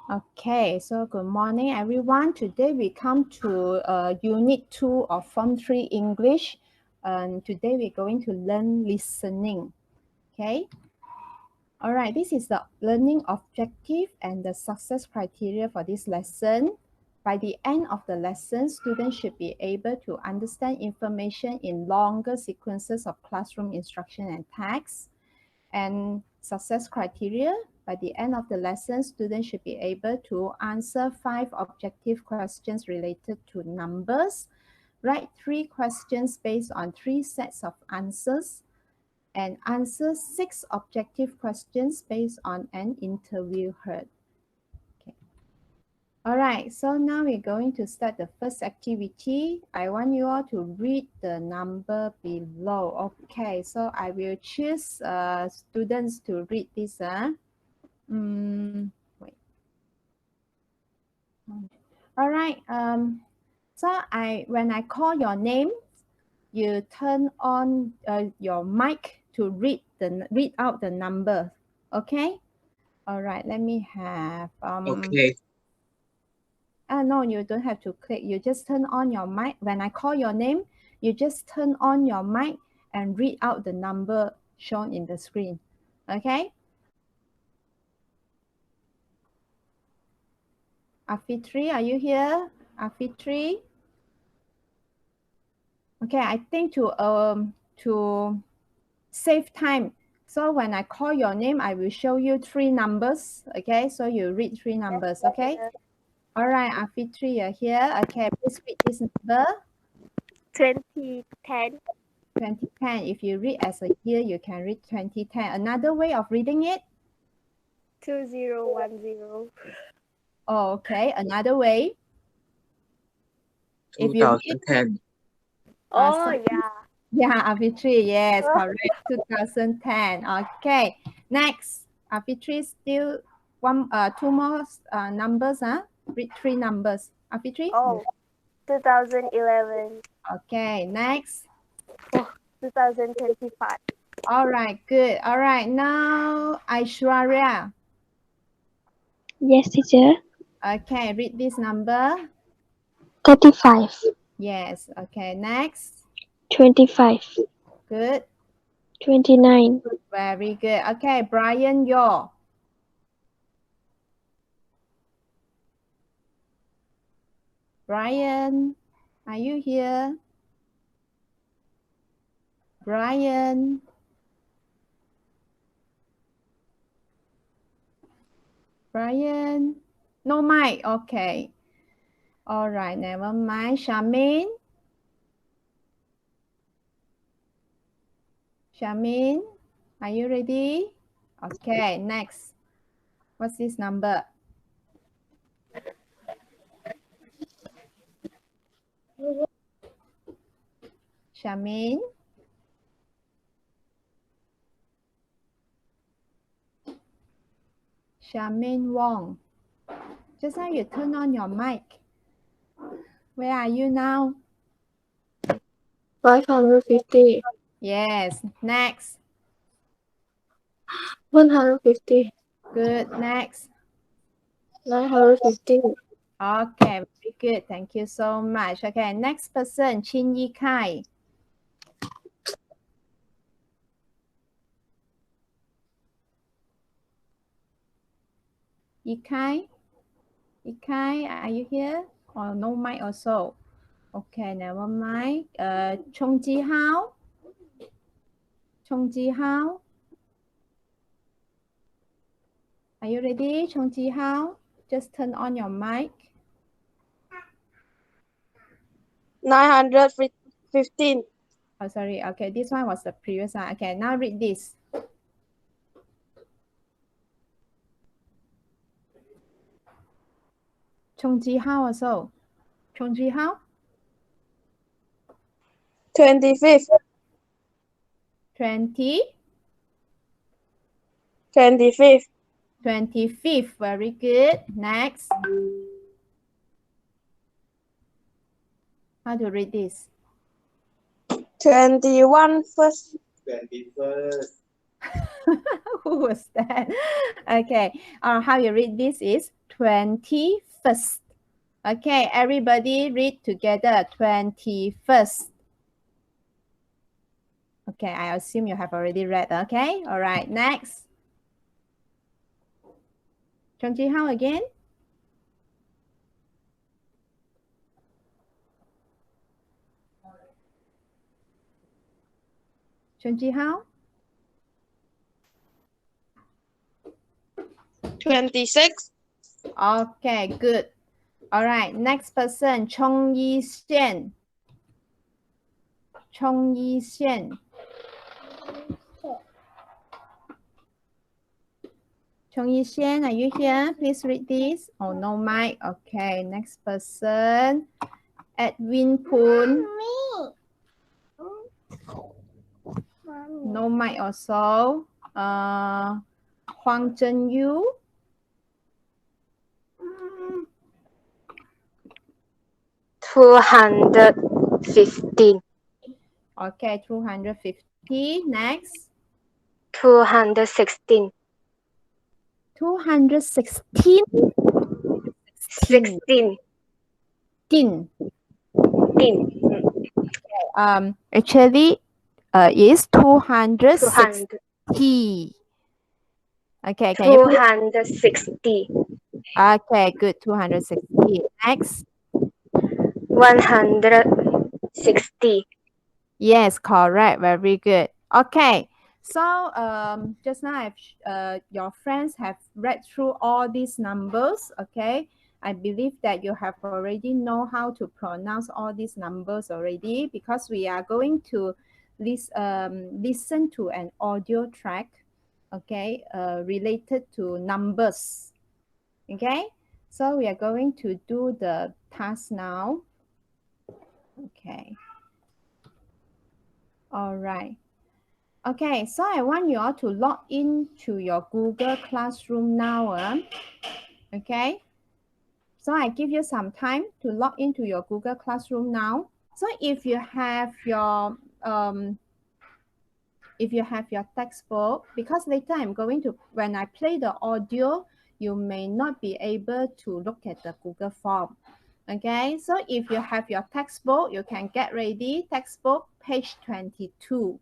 Okay, so good morning, everyone. Today we come to Unit 2 of Form 3 English. And today we're going to learn listening. Okay. All right, this is the learning objective and the success criteria for this lesson. By the end of the lesson, students should be able to understand information in longer sequences of classroom instruction and text. And success criteria, by the end of the lesson, students should be able to answer 5 objective questions related to numbers, write 3 questions based on 3 sets of answers, and answer 6 objective questions based on an interview heard. Okay. All right, so now we're going to start the first activity. I want you all to read the number below. Okay, so I will choose students to read this. Wait. All right. So when I call your name, you turn on your mic to read out the number. Okay. All right. Let me have. Okay. No, you don't have to click. You just turn on your mic. When I call your name, you just turn on your mic and read out the number shown in the screen. Okay. Afitri, are you here? Afitri? Okay, I think to save time. So when I call your name, I will show you 3 numbers. Okay, so you read 3 numbers. Okay. All right, Afitri, you're here. Okay, please read this number. 2010. 2010. If you read as a year, you can read 2010. Another way of reading it? 2010. Oh, okay. Another way? If you read, 2010. Oh, yeah. yeah, Afitri, yes, correct. 2010. Okay. Next, Afitri, still 2 more numbers. Read 3 numbers. Afitri? Oh, 2011. Okay. Next. Oh, 2025. All right. Good. All right. Now, Aishwarya. Yes, teacher. Okay. Read this number. 35. Yes. Okay. Next. 25. Good. 29. Very good. Okay. Brian, your. Brian, are you here? Brian. Brian. No mic. Okay. All right. Never mind. Shamin. Shamin, are you ready? Okay. Next. What's this number? Shamin. Shamin Wong. Just now you turn on your mic. Where are you now? 550. Yes. Next. 150. Good. Next. 950. Okay. Very good. Thank you so much. Okay. Next person. Chin Yi Kai. Yi Kai? Yi Kai, are you here? Or no mic also? Okay, never mind. Chong Ji Hao. Chong Ji Hao. Are you ready, Chong Ji Hao? Just turn on your mic. 915. Oh, sorry. Okay, this one was the previous one. Okay, now read this. Chong Ji Hao also. Chong Ji Hao? 25. 20? 25. 25th. Very good. Next. How to read this? 21 first. 21st. Who was that? Okay. How you read this is 21st. Okay, everybody read together, 21st. Okay, I assume you have already read, okay? All right, next. Chongji Hao again. Chongji Hao. 26. Okay, good. All right, next person, Chong Yi Xian. Chong Yi Xian. Chong Yi Xian, are you here? Please read this. Oh, no mic. Okay, next person, Edwin Poon. No mic also. Huang Zhenyu. 215. Okay, 250. Next. 216. 216. 16. Tin. Tin. Actually, is 260. 200. Okay, can you please? 260. Okay, good. 260. Next. 160. Yes, correct. Very good. Okay. So just now your friends have read through all these numbers. Okay. I believe that you have already know how to pronounce all these numbers already, because we are going to listen to an audio track, okay, related to numbers. Okay. So we are going to do the task now. Okay. All right. Okay, so I want you all to log in to your Google Classroom now. Okay. So I give you some time to log into your Google Classroom now. So if you have your textbook, because later I'm going to, when I play the audio, you may not be able to look at the Google form. Okay, so if you have your textbook, you can get ready. Textbook page 22.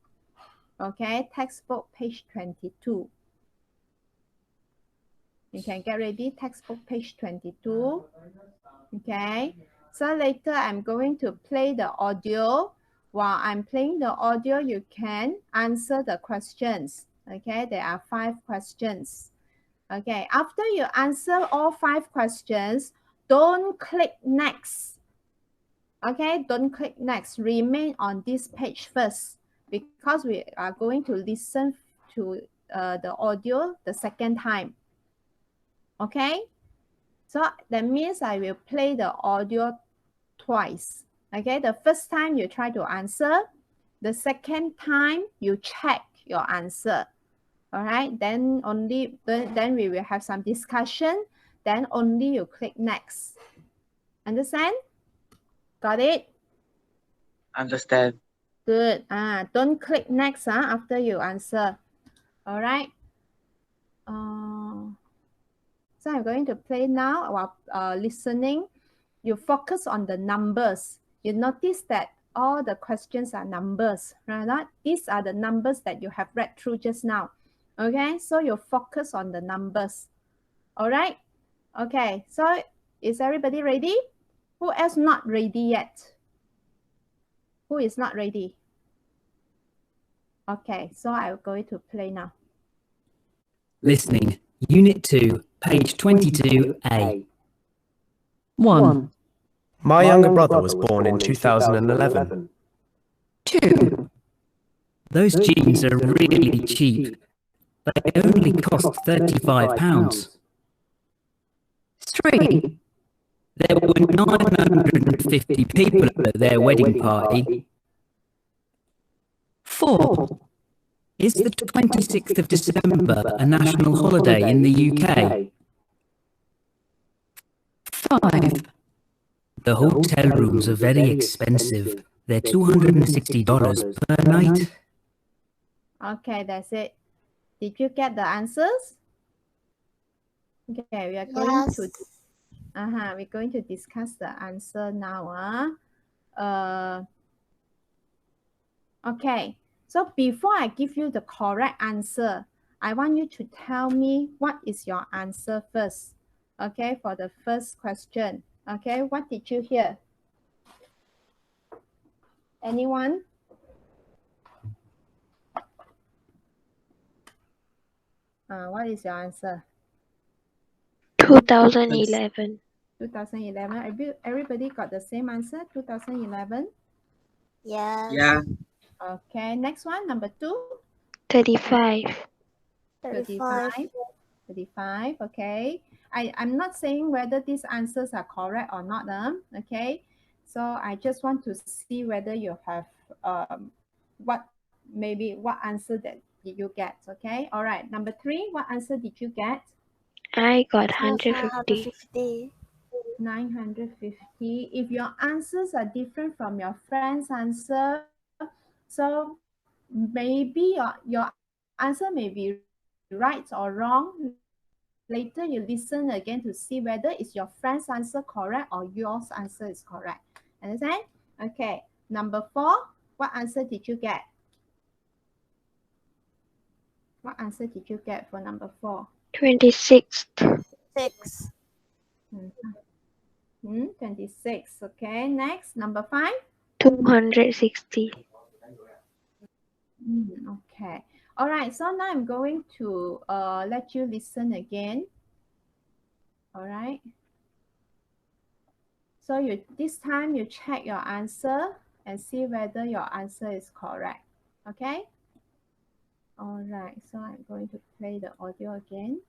Okay, textbook page 22. You can get ready, textbook page 22. Okay, so later I'm going to play the audio. While I'm playing the audio, you can answer the questions. Okay, there are 5 questions. Okay, after you answer all 5 questions, don't click next. Okay, don't click next. Remain on this page first, because we are going to listen to the audio the second time. Okay, so that means I will play the audio twice. Okay, the first time you try to answer, the second time you check your answer. All right, then we will have some discussion, then only you click next. Understand? Got it? Understand. Good. Don't click next after you answer. All right. So I'm going to play now while listening. You focus on the numbers. You notice that all the questions are numbers, right? These are the numbers that you have read through just now. Okay, so you focus on the numbers. All right. Okay, so is everybody ready? Who else not ready yet? Who is not ready? Okay, so I'm going to play now. Listening, Unit 2, page 22A. 1. My younger brother was born in 2011. 2. Those jeans are really cheap. They only cost £35. 3. There were 950 people at their wedding party. 4. Is the 26th of December a national holiday in the UK? 5. The hotel rooms are very expensive. They're $260 per night. Okay, that's it. Did you get the answers? Okay, we are going to We're going to discuss the answer now. Okay, so before I give you the correct answer, I want you to tell me what is your answer first. Okay, for the first question. Okay, what did you hear? Anyone? What is your answer? 2011. 2011. Everybody got the same answer, 2011? Yes. Yeah. Okay, next one, number 2. 35. 35. 35, okay. I'm not saying whether these answers are correct or not, okay. So I just want to see whether you have what answer that did you get, okay. All right, number 3, what answer did you get? I got 150. 950. If your answers are different from your friend's answer, so maybe your answer may be right or wrong. Later you listen again to see whether is your friend's answer correct or yours answer is correct. Understand? Okay. Number 4, what answer did you get? What answer did you get for number 4? 26. 6. 26. Okay. Next, number 5. 260. Okay. All right. So now I'm going to let you listen again. All right. So this time you check your answer and see whether your answer is correct. Okay. All right. So I'm going to play the audio again.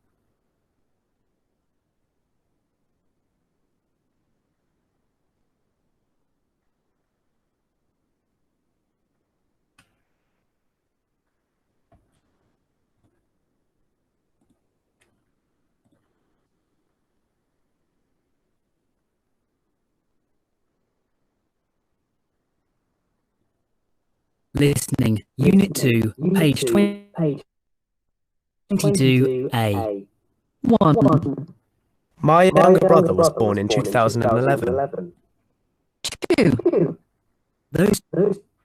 Listening, Unit 2, page 22A. 1, My younger brother was born in 2011. 2. Those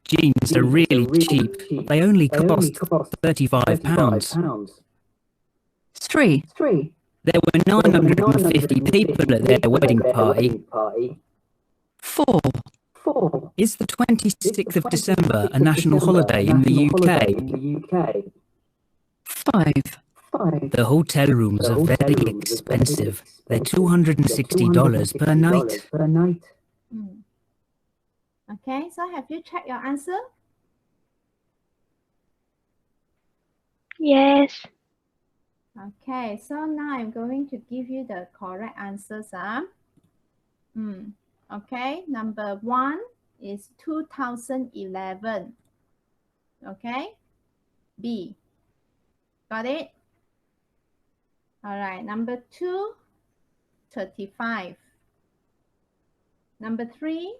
jeans are really cheap. They only cost £35. 3. There were 950 people at their wedding party. 4. Is the 26th of December a national holiday in the UK? 5. The hotel rooms are very expensive. They're $260 per night. Okay, so have you checked your answer? Yes. Okay, so now I'm going to give you the correct answers. Okay, number 1 is 2011. Okay, B. Got it? All right, number 2, 35. Number 3,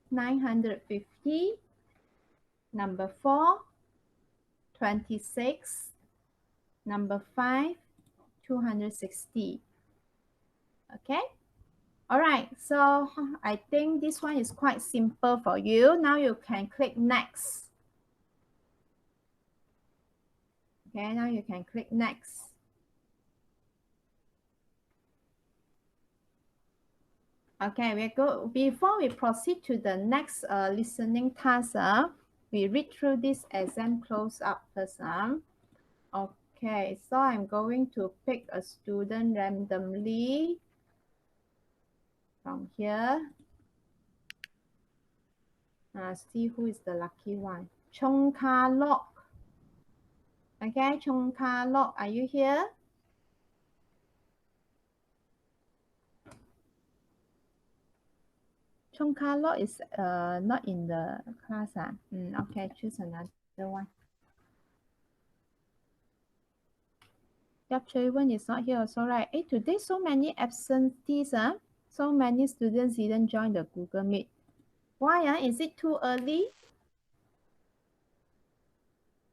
950. Number 4, 26. Number 5, 260. Okay. All right. So I think this one is quite simple for you. Now you can click next. Okay. Now you can click next. Okay. Before we proceed to the next listening task, we read through this exam close up first. Okay, so I'm going to pick a student randomly from here. See who is the lucky one. Chong Ka Lok. Okay, Chong Ka Lok, are you here? Chong Ka Lok is not in the class. Okay, choose another one. Yap Chui Wen is not here also, right? Today so many absentees. So many students didn't join the Google Meet. Why? Is it too early?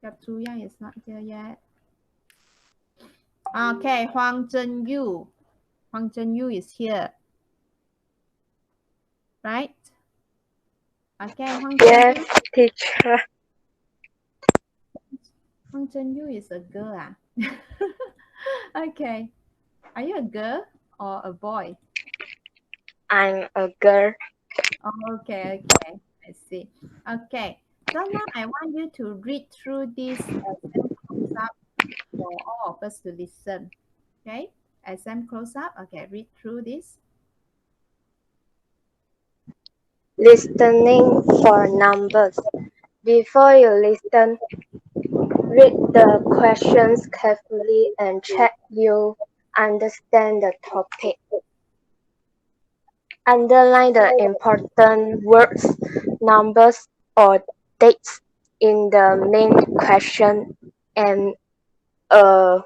Yap Chu Yang is not here yet. Okay, Huang Zhenyu. Huang Zhenyu is here. right? Okay, Yes, teacher. Huang Zhenyu is a girl. Okay. Are you a girl or a boy? I'm a girl. Okay. I see. Okay. So now I want you to read through this exam close-up for all of us to listen. Okay? Exam close-up. Okay, read through this. Listening for numbers. Before you listen, read the questions carefully and check you understand the topic. Underline the important words, numbers, or dates in the main question and uh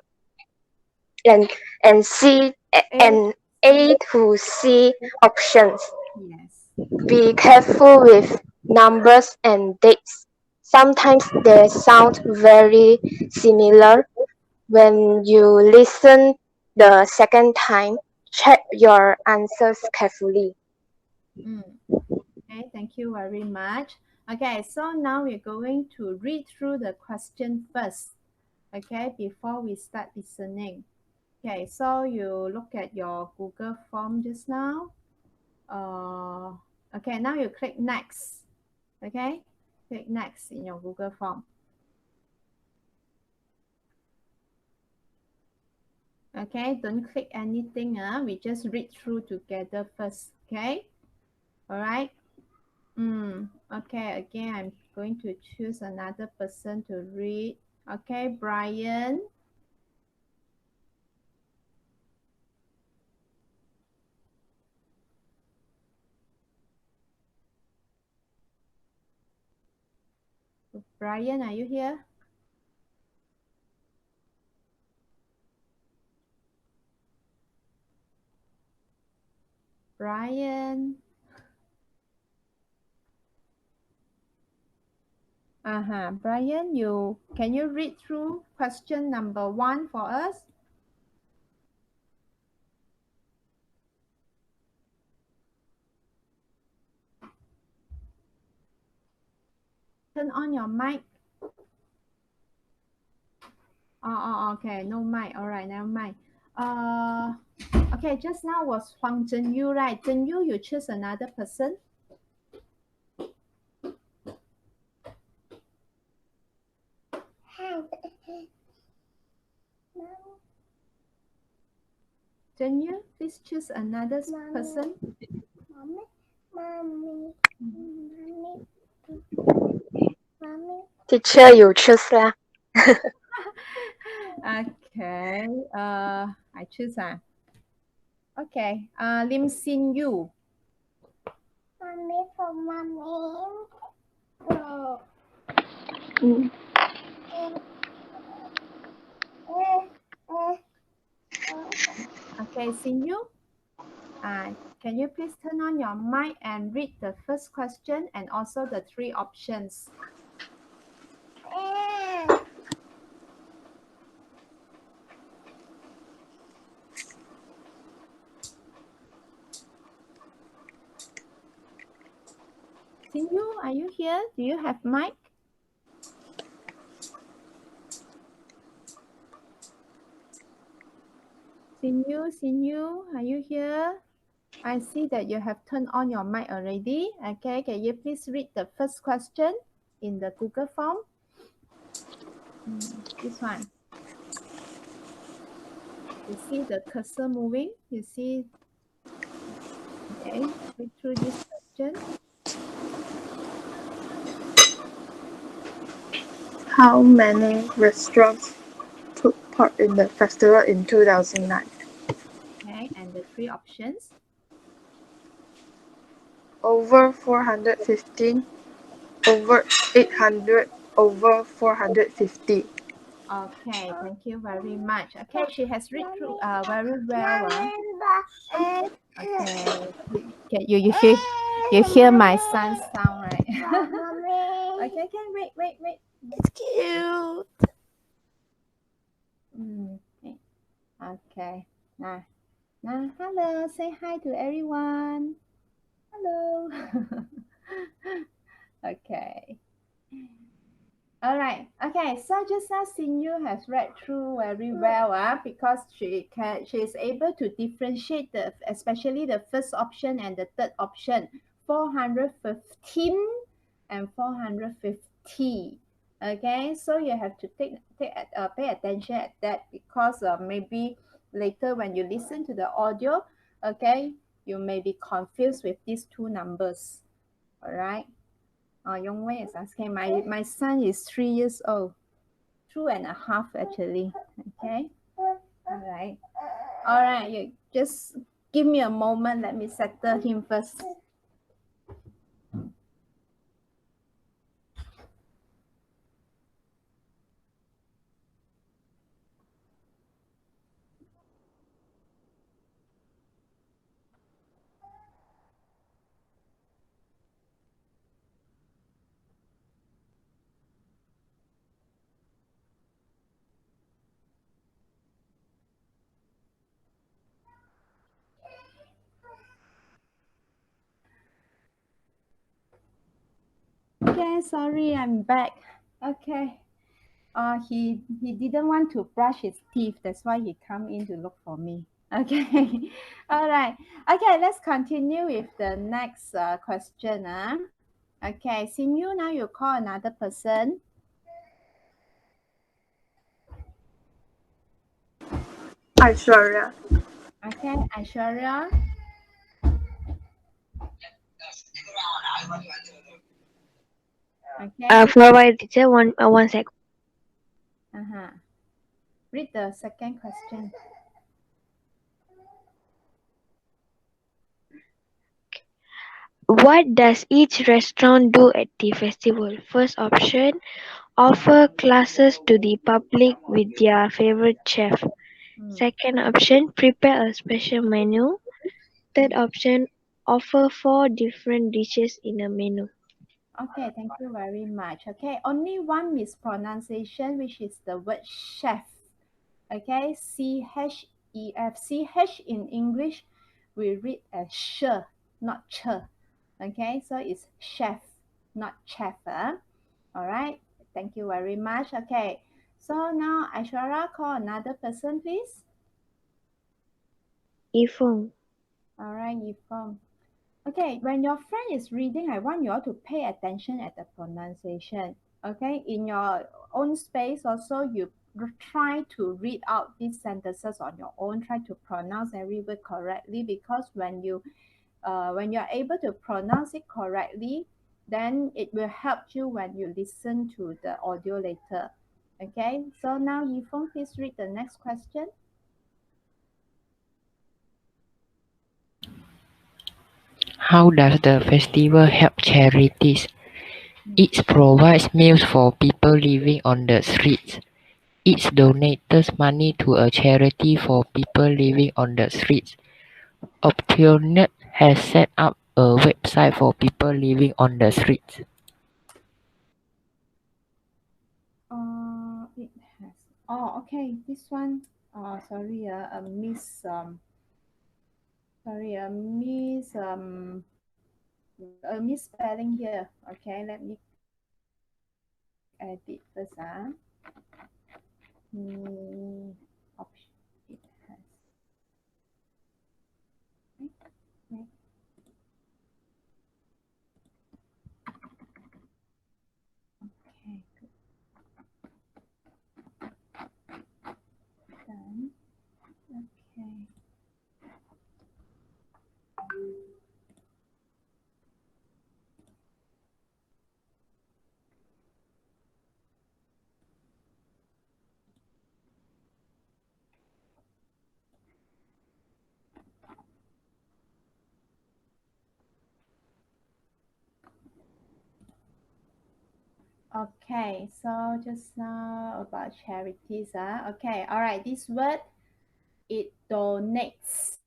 see and A to C options. Yes. Be careful with numbers and dates. Sometimes they sound very similar. When you listen the second time, check your answers carefully. Okay, thank you very much. Okay, so now we're going to read through the question first. Okay, before we start listening. Okay, so you look at your Google form just now. Okay, now you click next. Okay, click next in your Google form. Okay, don't click anything. We just read through together first. Okay, all right. Okay, again, I'm going to choose another person to read. Okay, Brian. Brian, are you here? Brian. Brian, can you read through question number 1 for us? Turn on your mic. Okay, no mic. All right, never mind. Okay, just now was Huang Zhenyu, right? Zhenyu, you choose another person. Zhenyu, please choose another person. Teacher, you choose lah. Okay, I choose. Okay, Lim Xin Yu. Okay, Xin Yu. Can you please turn on your mic and read the first question and also the 3 options? Xin Yu, are you here? Do you have mic? Xin Yu, are you here? I see that you have turned on your mic already. Okay, can you please read the first question in the Google form? This one. You see the cursor moving? You see? Okay, read through this question. How many restaurants took part in the festival in 2009? Okay, and the 3 options. Over 415, over 800, over 450. Okay, thank you very much. Okay, she has read through very well. Okay, you hear my son's sound, right? Okay, wait. It's cute. Okay. Now, hello, say hi to everyone. Hello. Okay. All right. Okay. So just now Sinyu has read through very well, because she is able to differentiate especially the first option and the third option, 415 and 450. Okay. So you have to pay attention at that, because maybe later when you listen to the audio, okay, you may be confused with these two numbers. All right. Yongwei is asking, my son is 3 years old, 2.5 actually. Okay. All right. You just give me a moment. Let me settle him first. Okay, sorry, I'm back. Okay. He didn't want to brush his teeth. That's why he come in to look for me. Okay. All right. Okay, let's continue with the next question. Okay, Sinyu, now you call another person. Aishwarya. Okay, Aishwarya. Okay. For my teacher, one sec. Uh-huh. Read the second question. What does each restaurant do at the festival? First option, offer classes to the public with their favorite chef. Second option, prepare a special menu. Third option, offer 4 different dishes in a menu. Okay, thank you very much. Okay, only one mispronunciation, which is the word chef. Okay, CHEF. CH in English, we read as sh, not ch. Okay, so it's chef, not chef. All right, thank you very much. Okay, so now Aishwarya, call another person, please. Yifeng. All right, Yifeng. Okay, when your friend is reading, I want you all to pay attention at the pronunciation. Okay, in your own space also, you try to read out these sentences on your own. Try to pronounce every word correctly, because when you are able to pronounce it correctly, then it will help you when you listen to the audio later. Okay, so now Yifeng, please read the next question. How does the festival help charities? It provides meals for people living on the streets. It donates money to a charity for people living on the streets. Optionet has set up a website for people living on the streets. It has. Oh, okay. This one. Sorry. A misspelling here. Okay, let me edit first. Option. It has. Okay. Okay. Good. Done. Okay. Okay, so just now about charities. Okay, all right. This word, it donates.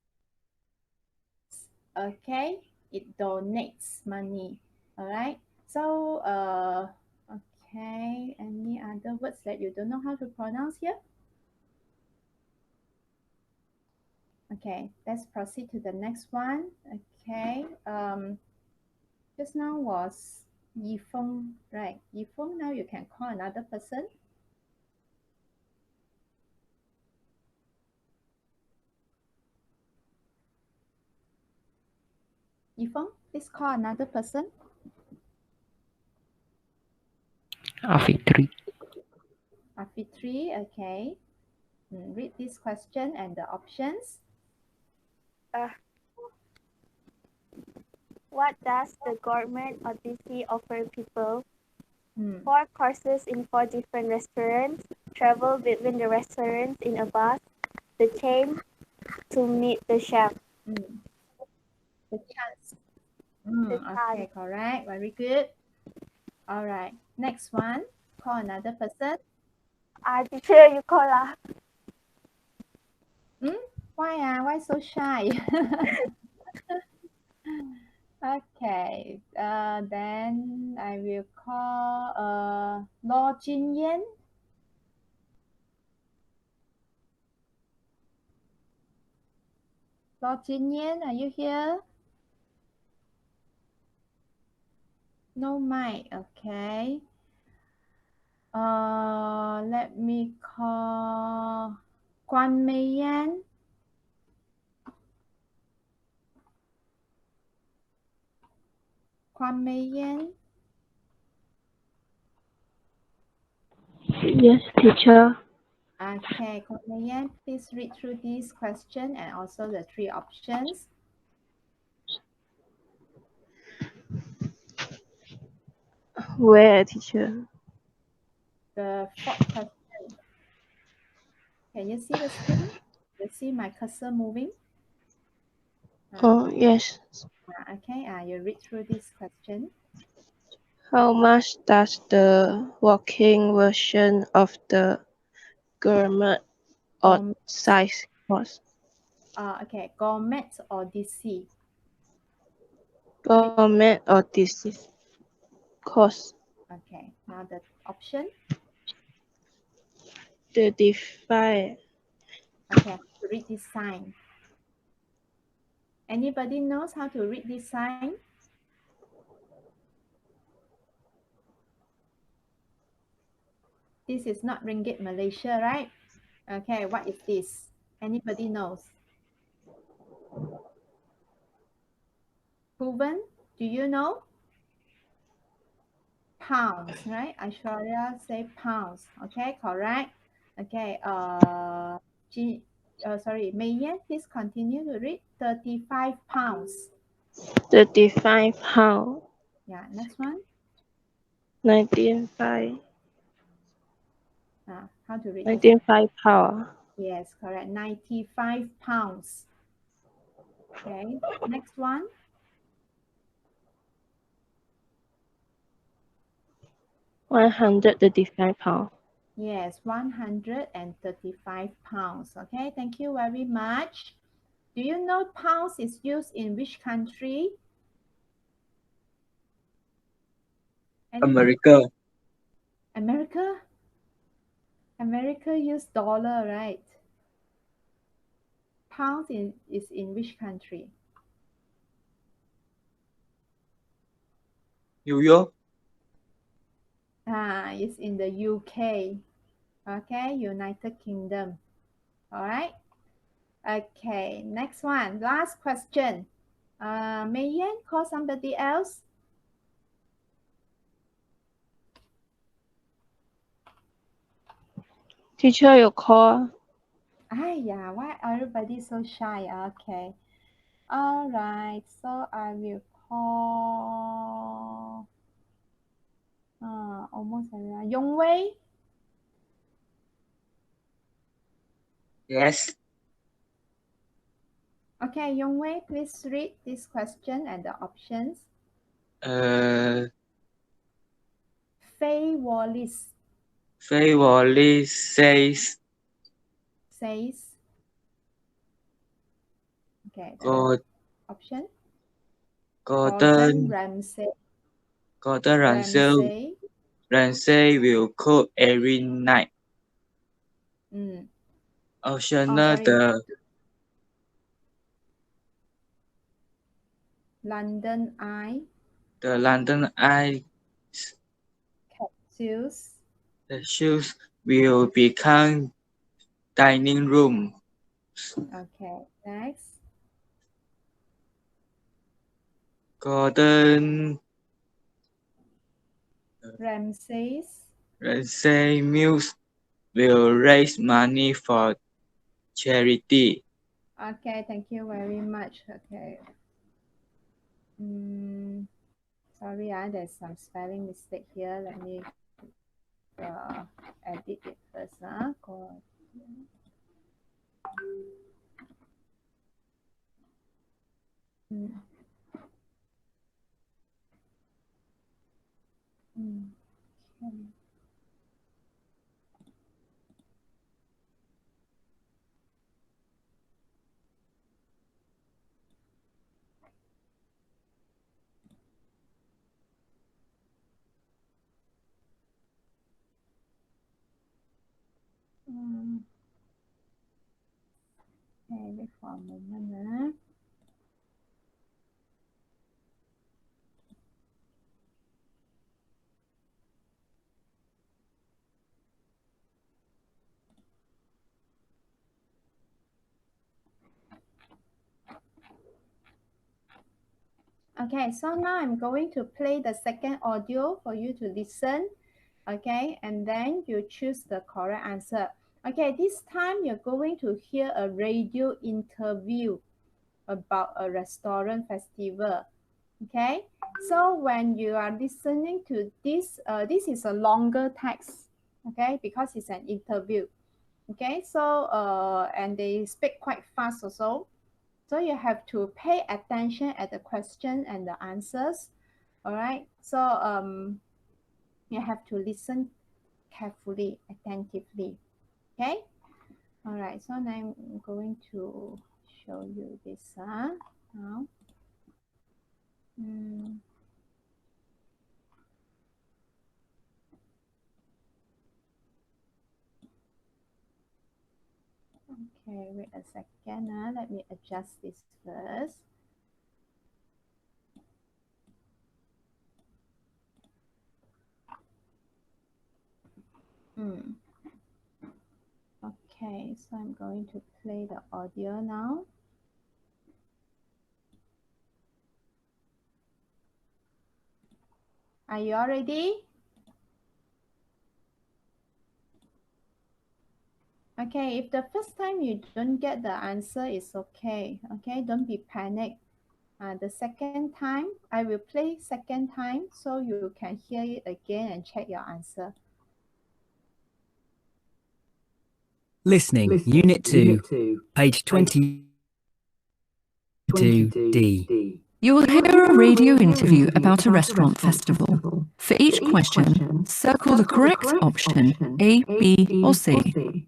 Okay, it donates money. All right. So, okay. Any other words that you don't know how to pronounce here? Okay, let's proceed to the next one. Okay, just now was Yifeng, right? Yifeng, now you can call another person. Yifeng, please call another person. Afitri. Afitri, okay. Read this question and the options. What does the Gourmet Odyssey offer people? Hmm. 4 courses in 4 different restaurants, travel between the restaurants in a bus, the chain to meet the chef. The chance. The Okay, chance. correct. Very good. All right. Next one. Call another person. Teacher, you call lah. Why why so shy? Okay. Then I will call Lo Jinyan. Lo Jinyan, are you here? No mic. Okay. Let me call Guan Meiyan. Guan Meiyan. Yes, teacher. Okay, Guan Meiyan, please read through this question and also the 3 options. Where, teacher? The 4th question. Can you see the screen? You see my cursor moving? Oh, yes. Okay, you read through this question. How much does the working version of the Gourmet Odyssey cost? Okay, Gourmet Odyssey. Gourmet Odyssey cost Okay, now the option. 35. Okay, how to read this sign? Anybody knows how to read this sign? This is not Ringgit Malaysia, right? Okay, what is this? Anybody knows? Proven, do you know? Pounds, right? Aishwarya say pounds. Okay, correct. Okay, sorry, Meiyan, please continue to read. 35 pounds. 35 pounds. Yeah, next one. 19.5. How to read 19.5 pounds. Yes, correct. 95 pounds. Okay, next one. £135. Yes, 135 pounds. Okay, thank you very much. Do you know pounds is used in which country? America. America? America use dollar, right? Pounds is in which country? New York. It's in the UK. Okay, United Kingdom. All right. Okay, next one. Last question. Meiyan, call somebody else. Teacher, you call. Yeah, why everybody so shy? Okay. All right, so I will call almost everyone. Yongwei. Yes. Okay, Yongwei, please read this question and the options. Faye Wallace says. Okay, God, option. Gordon Ramsay. Ramsay will cook every night. Optional, London Eye. The London Eye Capsules. the shoes will become dining room. Okay, next. Gordon Ramsay Mills will raise money for charity. Okay, thank you very much. Okay. Sorry, there's some spelling mistake here. Let me edit it first. Okay. Okay, wait for a moment. Okay, so now I'm going to play the second audio for you to listen. Okay, and then you choose the correct answer. Okay, this time you're going to hear a radio interview about a restaurant festival. Okay, so when you are listening to this, this is a longer text, okay, because it's an interview. Okay, so and they speak quite fast also. So you have to pay attention at the question and the answers. All right, so you have to listen carefully, attentively. Okay, all right, so now I'm going to show you this now. Okay, wait a second. Let me adjust this first. Okay, so I'm going to play the audio now. Are you all ready? Okay, if the first time you don't get the answer, it's okay. Okay, don't be panicked. The second time, I will play second time so you can hear it again and check your answer. Listening, Unit 2, page 22D. You will hear a radio interview about a restaurant festival. For each question, circle the correct option A, B, or C.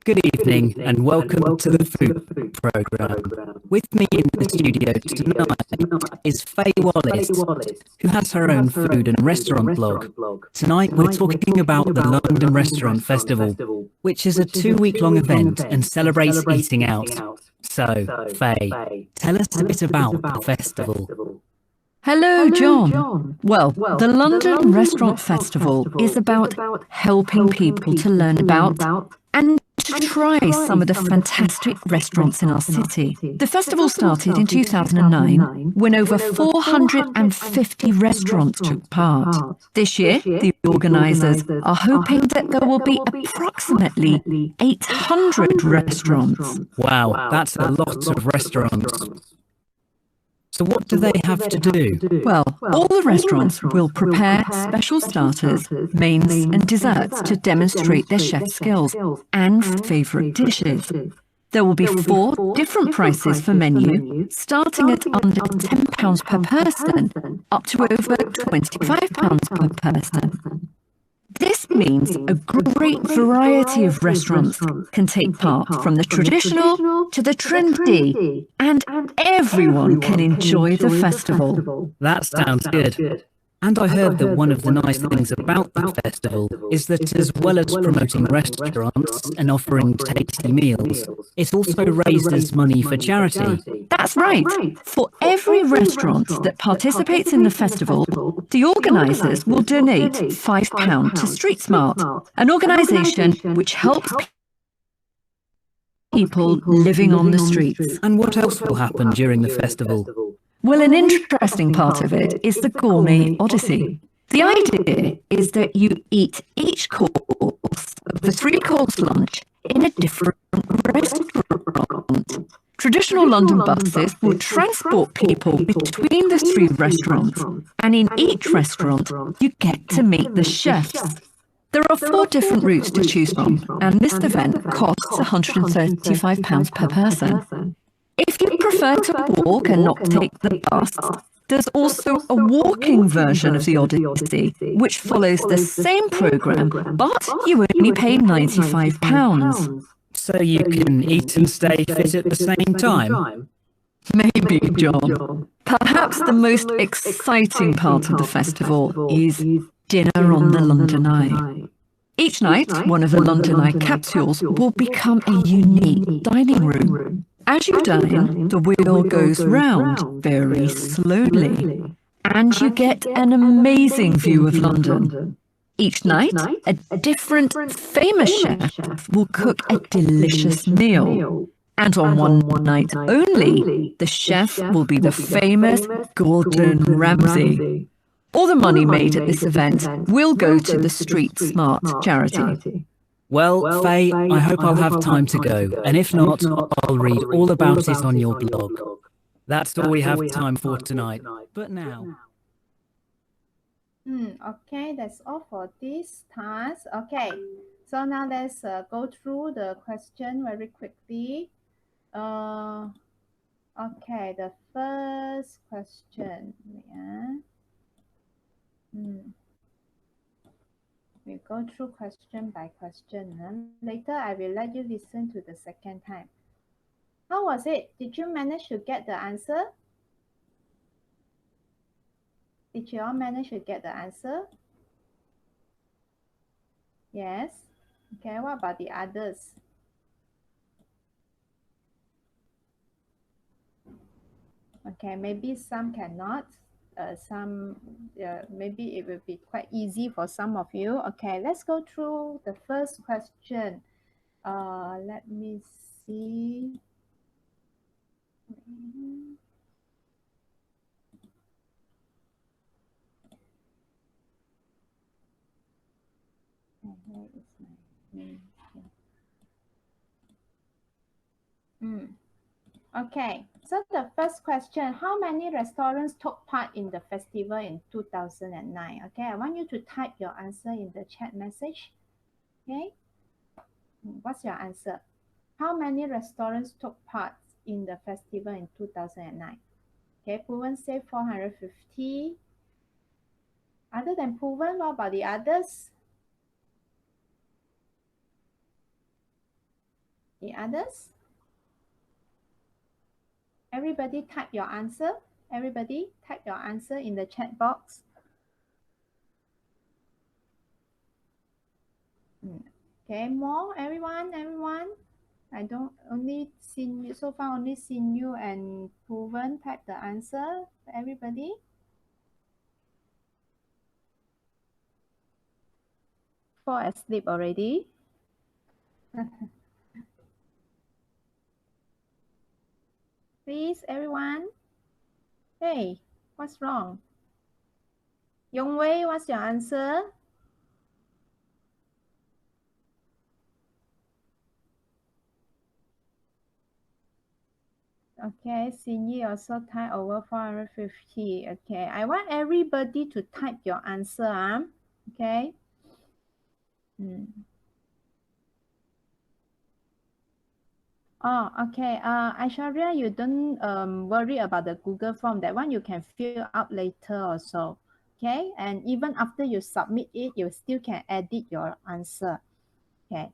Good evening and welcome to the food program. With me in the studio tonight is Faye Wallace, who has her own food and restaurant blog. Tonight we're talking about the London Restaurant Festival, which is a 2-week-long event and celebrates eating out. So, Faye, tell us a bit about the festival. Hello, John. Well, the London Restaurant Festival is about helping people to learn about and to try some of the fantastic restaurants in our city. The festival started in 2009 when over 450 restaurants took part. This year, the organisers are hoping that there will be approximately 800 restaurants. Wow, that's a lot of restaurants. So what do they have to do? Well, all the restaurants will prepare special starters, mains and desserts to demonstrate their chef skills and favourite dishes. There will be 4 different prices for menu, starting at under £10 per person, up to over £25 per person. This means a great variety of restaurants can take part, from the traditional to the trendy, and everyone can enjoy the festival. That sounds good. And I heard that one of the nice things about the festival is that as well as promoting restaurants and offering tasty meals, it also raises money for charity. That's right. For every restaurant that participates in the festival, the organisers will donate £5 to Street Smart, an organisation which helps people living on the streets. And what else will happen during the festival? Well, an interesting part of it is the Gourmet Odyssey. The idea is that you eat each course of the three-course lunch in a different restaurant. Traditional London buses will transport people between the three restaurants, and in each restaurant you get to meet the chefs. There are 4 different routes to choose from, and this event costs £135 per person. If you prefer to walk and not take the bus, there's also a walking version of the Odyssey, which follows the same programme, but you only pay £95. So you can eat and stay fit at the same time? Maybe, John. Perhaps the most exciting part of the festival is dinner on the London Eye. Each night, one of the London Eye capsules will become a unique dining room. As you dine, the wheel goes round very slowly, and you get an amazing view of London. Each night, a different famous chef will cook a delicious meal. And on one night only, the chef will be the famous Gordon Ramsay. All the money made at this event will go to the Street Smart charity. Well, Faye, I hope I'll have time to go, and if not, I'll read all about it on your blog. That's all we have time for tonight. But now... Okay, that's all for this task. Okay, so now let's go through the question very quickly. Okay, the first question. We go through question by question. Later, I will let you listen to the second time. How was it? Did you manage to get the answer? Did you all manage to get the answer? Yes. Okay, what about the others? Okay, maybe some cannot. Maybe it will be quite easy for some of you. Okay, let's go through the first question. Let me see. Where is my name? Okay, so the first question, how many restaurants took part in the festival in 2009? Okay, I want you to type your answer in the chat message. Okay, what's your answer? How many restaurants took part in the festival in 2009? Okay, Poovan said 450. Other than Poovan, what about the others? The others? Everybody type your answer. Everybody type your answer in the chat box. Okay, more, everyone. I don't only seen you so far. Only seen you and Poovan type the answer. Everybody. Fall asleep already. Please, everyone. Hey, what's wrong? Yongwei, what's your answer? Okay, Sinyi also type over 450. Okay, I want everybody to type your answer. Okay. Oh, okay. Aishwarya, you don't worry about the Google form. That one you can fill out later also. Okay, and even after you submit it, you still can edit your answer. Okay.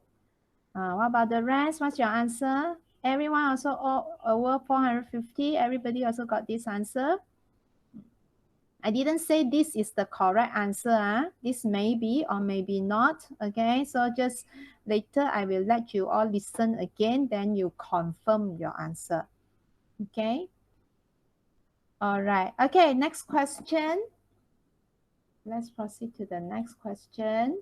What about the rest? What's your answer? Everyone also over 450. Everybody also got this answer. I didn't say this is the correct answer. This may be or maybe not. Okay, so just later I will let you all listen again. Then you confirm your answer. Okay. All right. Okay, next question. Let's proceed to the next question.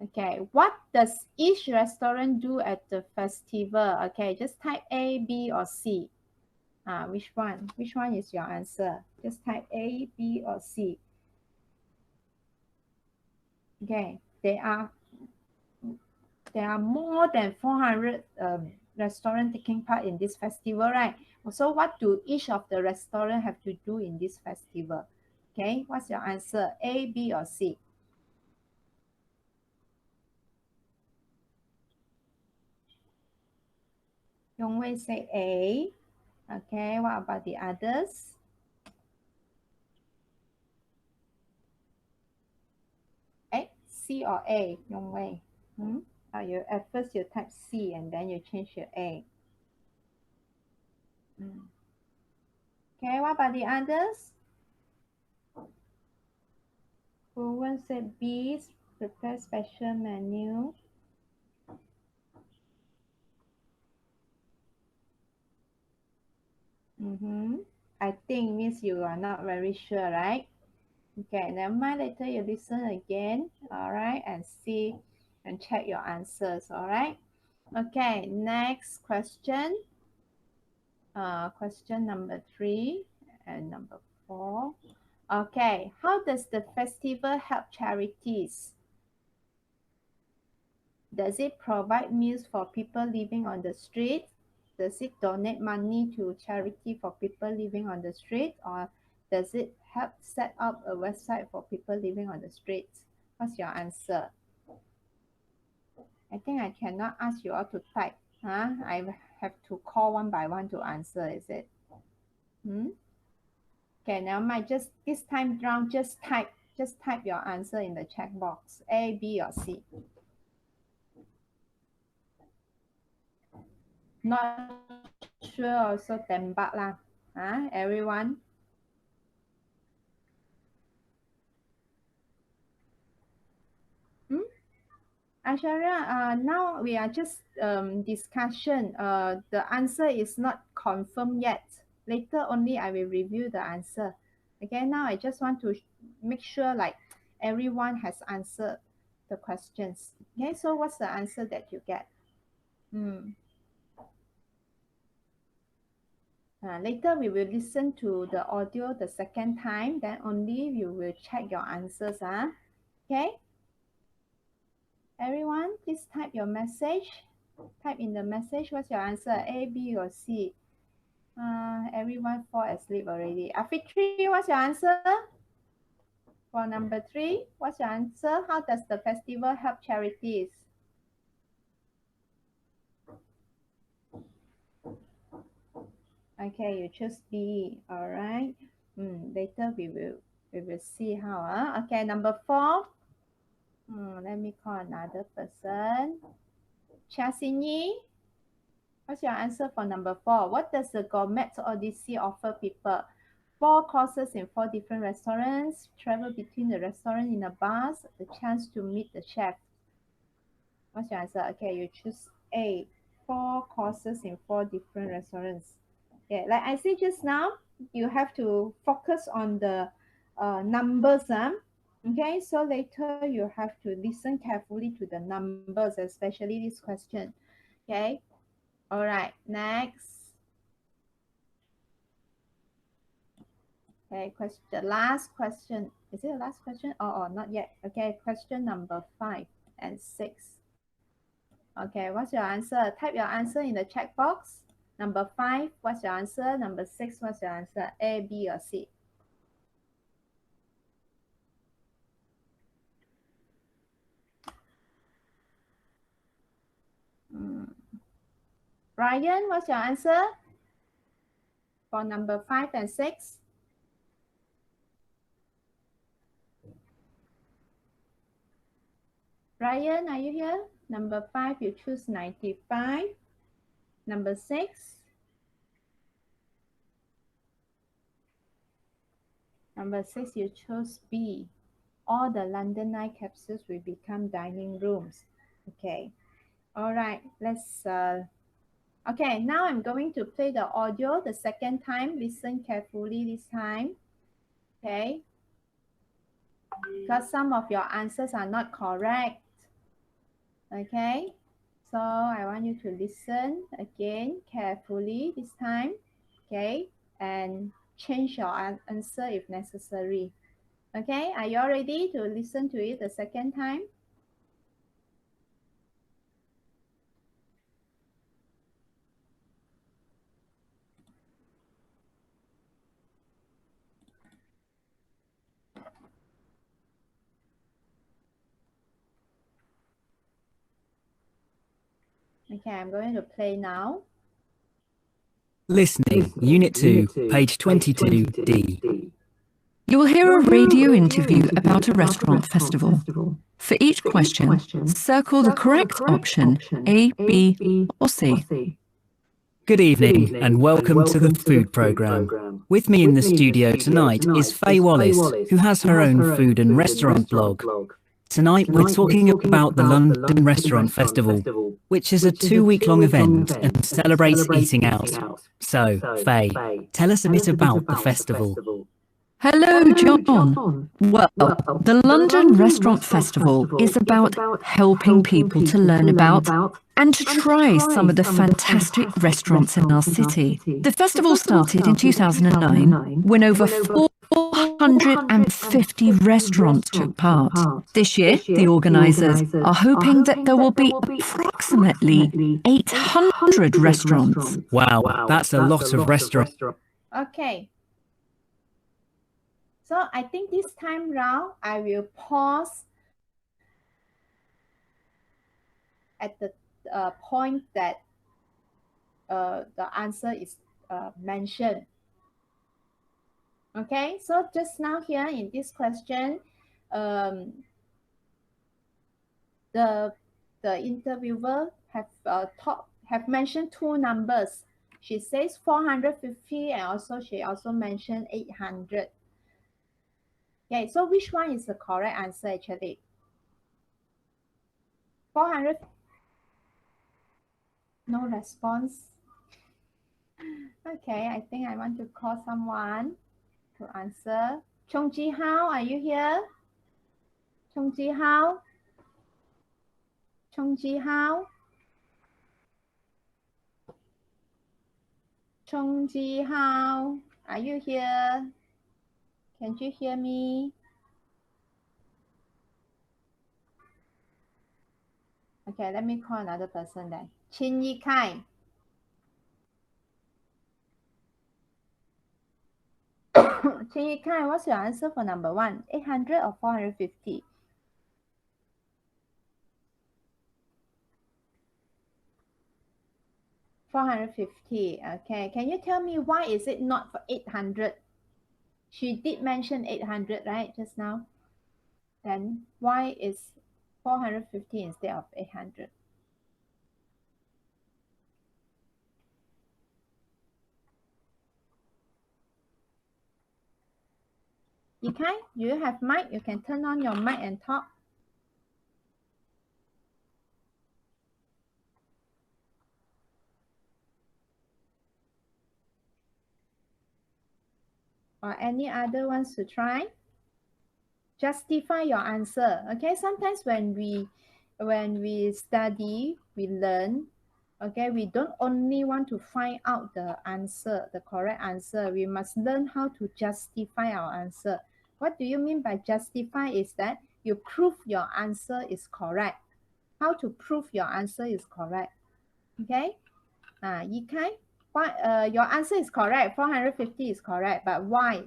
Okay, what does each restaurant do at the festival? Okay, just type A, B, or C. Which one? Which one is your answer? Just type A, B, or C. Okay, there are more than 400 restaurants taking part in this festival, right? So what do each of the restaurant have to do in this festival? Okay, what's your answer? A, B, or C? Yongwei say A. Okay, what about the others? A, C or A, Yongwei? At first you type C and then you change your A. Okay, what about the others? Who will say B, prepare special menu? I think means you are not very sure, right? Okay, never mind. Later you listen again, all right, and see and check your answers, all right? Okay, next question. Question number 3 and number 4. Okay, how does the festival help charities? Does it provide meals for people living on the street? Does it donate money to charity for people living on the street? Or does it help set up a website for people living on the streets? What's your answer? I think I cannot ask you all to type. I have to call one by one to answer, is it? Okay, now just this time round, just type your answer in the chat box. A, B, or C. Not sure also tembak lah. Everyone. Aishwarya, now we are just discussion. The answer is not confirmed yet. Later only I will review the answer. Okay, now I just want to make sure like everyone has answered the questions. Okay, so what's the answer that you get? Later we will listen to the audio the second time, then only you will check your answers. Okay? Everyone, please type your message. Type in the message what's your answer, A, B, or C. Everyone fall asleep already. Afitri, what's your answer? For number 3, what's your answer? How does the festival help charities? Okay, you choose B. All right. Later we will see how. Okay, number 4. Let me call another person. Chasini, what's your answer for number 4? What does the Gourmet Odyssey offer people? 4 courses in 4 different restaurants, travel between the restaurant in a bus, the chance to meet the chef. What's your answer? Okay, you choose A. 4 courses in 4 different restaurants. Yeah, like I said just now, you have to focus on the numbers. Okay, so later you have to listen carefully to the numbers, especially this question. Okay, all right, next. Okay, the last question. Is it the last question? Oh, not yet. Okay, question number 5 and 6. Okay, what's your answer? Type your answer in the chat box. Number 5, what's your answer? Number 6, what's your answer? A, B, or C? Ryan, what's your answer for number 5 and 6? Ryan, are you here? Number 5, you choose 95. Number 6. Number 6, you chose B. All the London Eye capsules will become dining rooms. Okay. All right. Let's Okay, now I'm going to play the audio the second time. Listen carefully this time. Okay, because some of your answers are not correct. Okay, so I want you to listen again carefully this time. Okay, and change your answer if necessary. Okay, are you all ready to listen to it the second time? Okay, I'm going to play now. Listening, Unit 2, page 22D. You will hear a radio interview about a restaurant festival. For each question, circle the correct option A, B, or C. Good evening and welcome to the food programme. With me in the studio tonight is Faye Wallace, who has her own food and restaurant blog. Tonight we're talking about the London Restaurant Festival, which is a 2-week-long event and celebrates eating out. So, Faye, tell us a bit about the festival. Hello, John. Well, the London Restaurant Festival is about helping people to learn about and to try some of the fantastic restaurants in our city. The festival started in 2009 when over 450 restaurants took part. This year, the organisers are hoping that there will be approximately 800 restaurants. Wow, that's a lot of restaurants. Okay. So I think this time round, I will pause at the point that the answer is mentioned. Okay, so just now here in this question, the interviewer have mentioned two numbers. She says 450 and also she also mentioned 800. Okay, so which one is the correct answer actually? 400. No response. Okay, I think I want to call someone to answer. Chong Ji Hao, are you here? Chong Ji Hao? Chong Ji Hao? Chong Ji Hao, are you here? Can you hear me? Okay, let me call another person then. Chin Yi Kai. Chin Yi Kai, what's your answer for number one? 800 or 450? $450. Okay, can you tell me why is it not for 800? She did mention 800, right, just now? Then why is 450 instead of 800? Yikai, do you have mic? You can turn on your mic and talk. Or any other ones to try? Justify your answer. Okay, sometimes when we study, we learn. Okay, we don't only want to find out the answer, the correct answer. We must learn how to justify our answer. What do you mean by justify is that you prove your answer is correct. How to prove your answer is correct? Okay, Yikai, your answer is correct. 450 is correct, but why?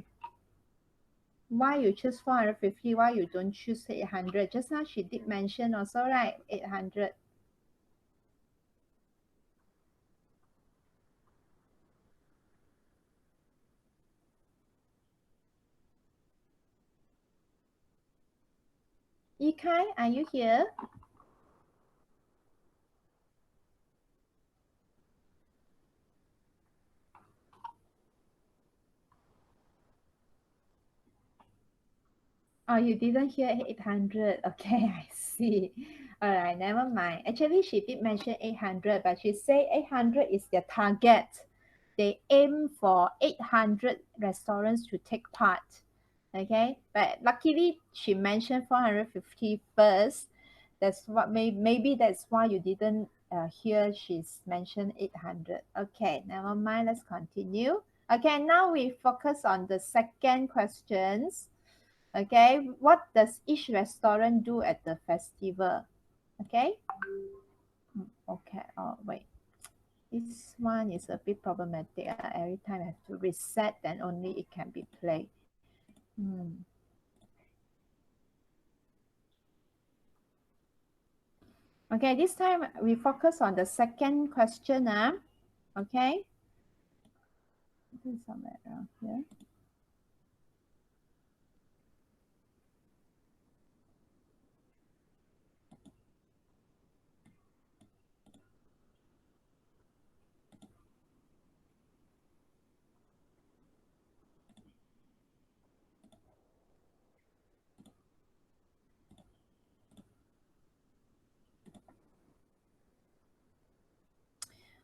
Why you choose 450? Why you don't choose 800? Just now she did mention also, right? 800. Yikai, are you here? Oh, you didn't hear 800. Okay, I see. All right, never mind. Actually, she did mention 800, but she said 800 is their target. They aim for 800 restaurants to take part. Okay, but luckily she mentioned 450 first. That's what maybe that's why you didn't hear she's mentioned 800. Okay, never mind. Let's continue. Okay, now we focus on the second questions. Okay, what does each restaurant do at the festival? Okay. Okay. Oh wait, this one is a bit problematic. Every time I have to reset, then only it can be played. Okay, this time we focus on the second question. Okay. Somewhere around here.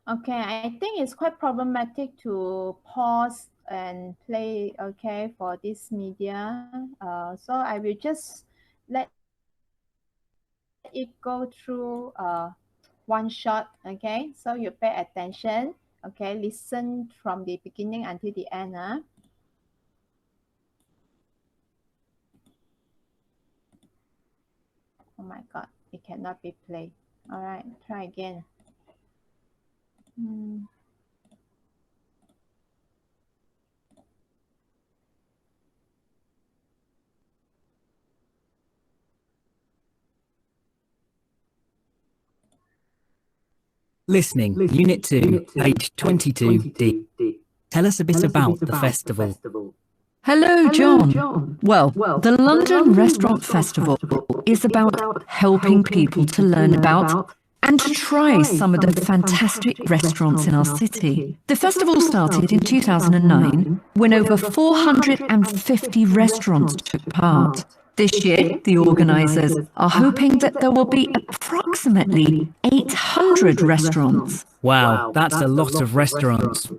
Okay, I think it's quite problematic to pause and play, okay, for this media. So I will just let it go through one shot, okay? So you pay attention, okay? Listen from the beginning until the end. Oh my God, it cannot be played. All right, try again. Listening, Unit 2, page 22D. Tell us a bit about the festival. Hello, John. Well, the London Restaurant Festival is about helping people to learn about and to try some of the fantastic restaurants in our city. The festival started in 2009 when over 450 restaurants took part. This year, the organisers are hoping that there will be approximately 800 restaurants. Wow, that's a lot of restaurants.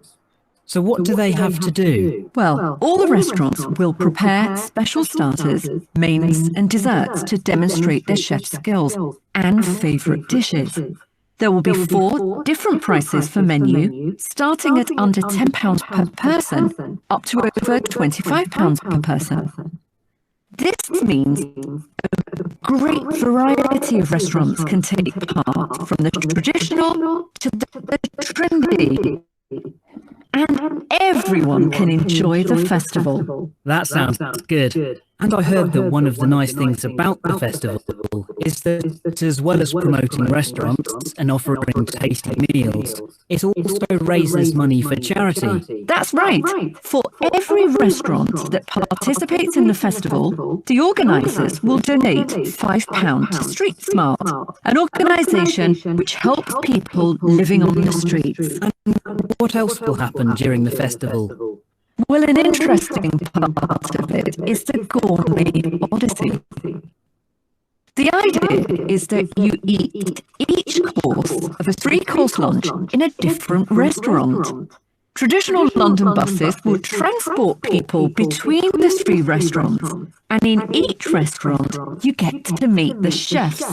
So what do they have to do? Well, all the restaurants will prepare special starters, mains and desserts to demonstrate their chef skills and favourite dishes. There will be 4 different prices for menu, starting at under £10 per person, up to over £25 per person. This means a great variety of restaurants can take part, from the traditional to the trendy. And everyone can enjoy the festival. That sounds good. And I heard that one of the nice things about the festival is that as well as promoting restaurants and offering tasty meals, it also raises money for charity. That's right. For every restaurant that participates in the festival, the organisers will donate £5 to Street Smart, an organisation which helps people living on the streets. And what else will happen during the festival? Well, an interesting part of it is the Gourmet Odyssey. The idea is that you eat each course of a 3-course lunch in a different restaurant. Traditional London buses will transport people between the 3 restaurants, and in each restaurant you get to meet the chefs.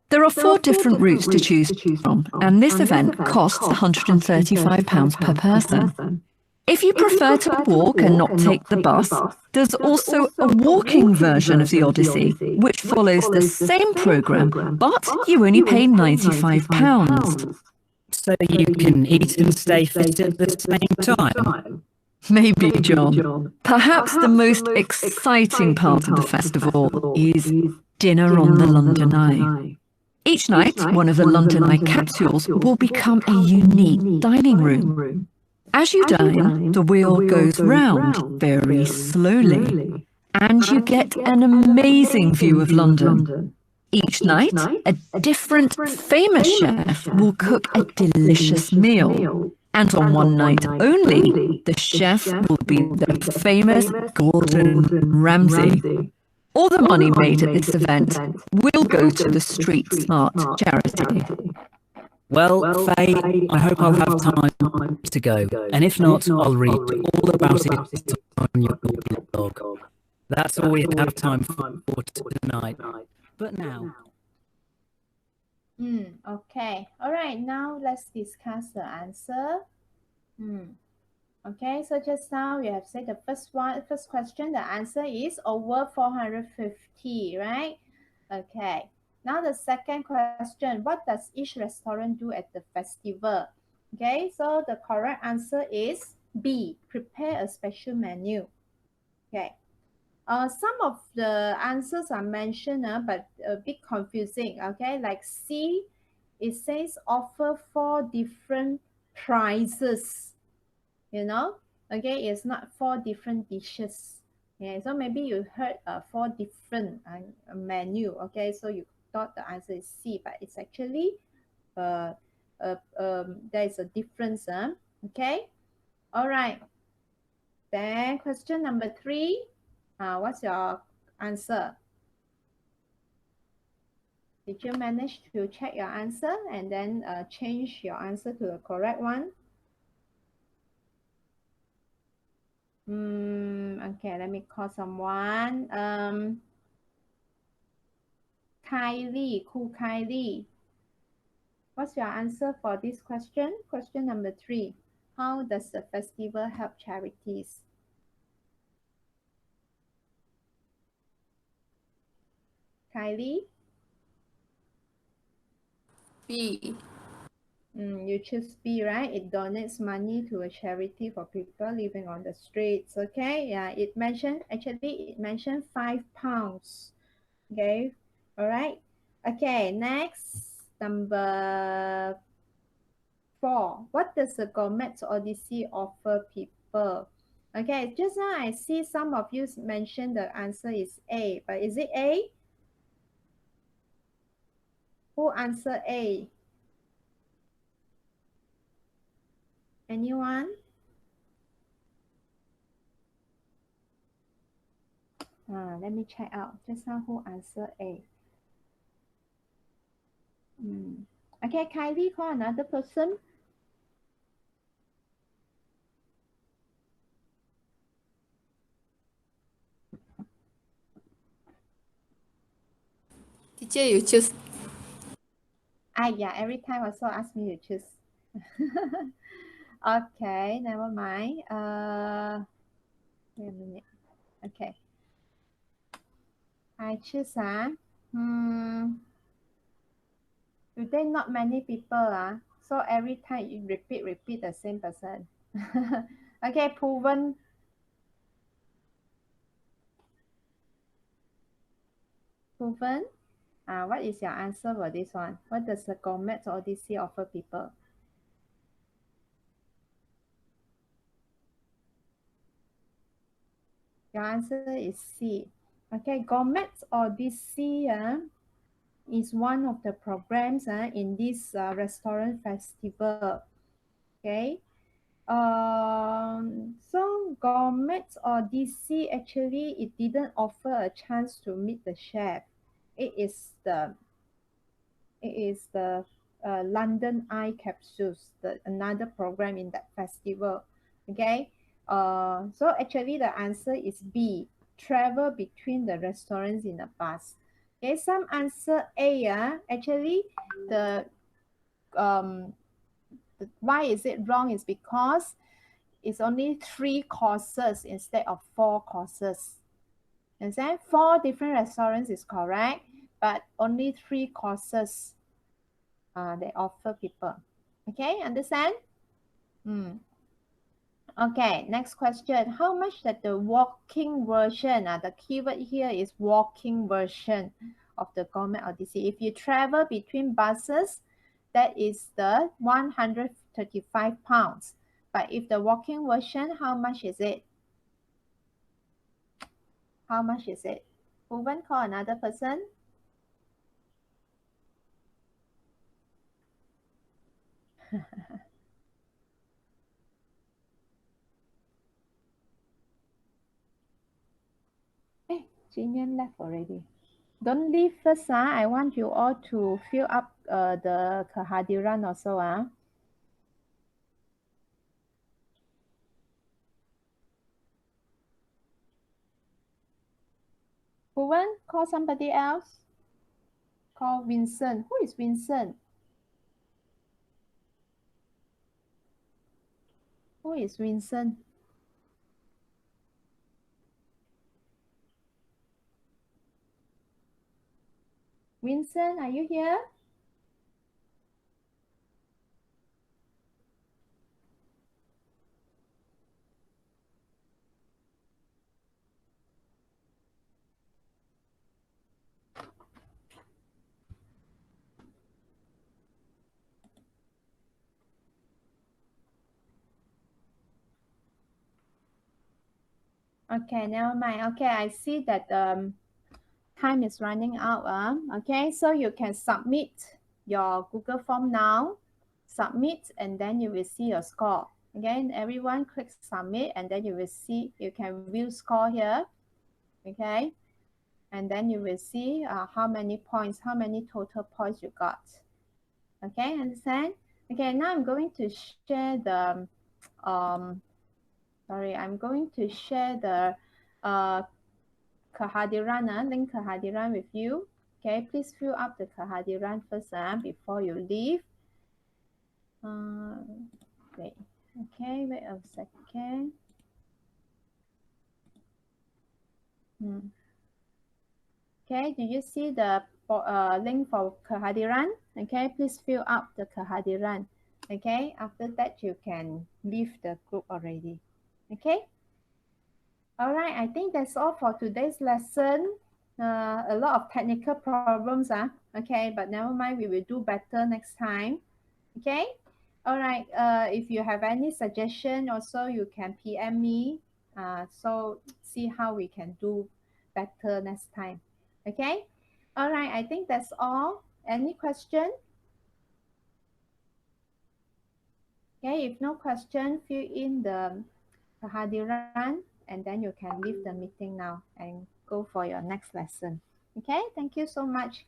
There are 4 different routes to choose from, and this event costs £135 per person. If you prefer to walk and not take the bus, there's also a walking version of the Odyssey, which follows the same programme, but you only pay £95. So you can eat and stay fit at the same time? Maybe, John. Perhaps the most exciting part of the festival is dinner on the London Eye. Each night, one of the London Eye capsules will become a unique dining room. As you dine, the wheel goes round very slowly, and you get an amazing view of London. Each night, a different famous chef will cook a delicious meal. And on one night only, the chef will be the famous Gordon Ramsay. All the money made at this event will go to the Street Smart charity. Well, Faye, I hope I'll have time to go, and if not, I'll read all about it on your blog. That's all we have time for tonight. But now... Okay. All right. Now let's discuss the answer. Okay. So just now we have said the first question. The answer is over 450, right? Okay. Now the second question. What does each restaurant do at the festival? Okay. So the correct answer is B. Prepare a special menu. Okay. Some of the answers are mentioned, but a bit confusing. Okay, like C, it says offer 4 different prices. You know, okay, it's not 4 different dishes. Yeah, so maybe you heard 4 different menu. Okay, so you thought the answer is C, but it's actually there is a difference. Okay, all right. Then question number 3. What's your answer? Did you manage to check your answer and then change your answer to the correct one? Okay, let me call someone. Kylie, cool Kylie. What's your answer for this question? Question number 3. How does the festival help charities? Kylie? B. You choose B, right? It donates money to a charity for people living on the streets. Okay, yeah, it mentioned 5 pounds. Okay, all right. Okay, next, number 4. What does the Gourmet Odyssey offer people? Okay, just now I see some of you mentioned the answer is A, but is it A? Who answered A? Anyone? Let me check out just now who answered A. Okay, Kylie, call another person. Teacher, you choose. Yeah, every time also ask me to choose. Okay, never mind. Wait a minute. Okay. I choose today not many people so every time you repeat the same person. Okay, Proven. What is your answer for this one? What does the Gourmet Odyssey offer people? Your answer is C. Okay, Gourmet Odyssey is one of the programs in this restaurant festival. Okay. So Gourmet Odyssey actually it didn't offer a chance to meet the chef. It is the London Eye Capsules, another program in that festival. Okay. So actually the answer is B. Travel between the restaurants in a bus. Okay, some answer A. Actually, why is it wrong is because it's only 3 courses instead of 4 courses. Understand? 4 different restaurants is correct, but only 3 courses they offer people. Okay, understand? Okay, next question. How much that the walking version, the keyword here is walking version of the Gourmet Odyssey. If you travel between buses, that is the 135 pounds. But if the walking version, how much is it? How much is it? Who won't call another person? Jinian left already. Don't leave first. I want you all to fill up the kehadiran also. Huwen, call somebody else. Call Vincent. Who is Vincent? Who is Vincent? Vincent, are you here? Okay, never mind. Okay, I see that time is running out. Okay, so you can submit your Google form now. Submit, and then you will see your score. Again, everyone click submit, and then you will see, you can view score here. Okay, and then you will see how many points, how many total points you got. Okay, understand? Okay, now I'm going to share the I'm going to share the kehadiran, link kehadiran with you. Okay, please fill up the kehadiran first before you leave. Wait. Okay, wait a second. Okay, do you see the link for kehadiran? Okay, please fill up the kehadiran. Okay, after that you can leave the group already. Okay. All right, I think that's all for today's lesson. A lot of technical problems, okay, but never mind, we will do better next time. Okay. All right. If you have any suggestion, also you can PM me. So see how we can do better next time. Okay. All right. I think that's all. Any question? Okay. If no question, fill in the kehadiran, and then you can leave the meeting now and go for your next lesson. Okay. Thank you so much.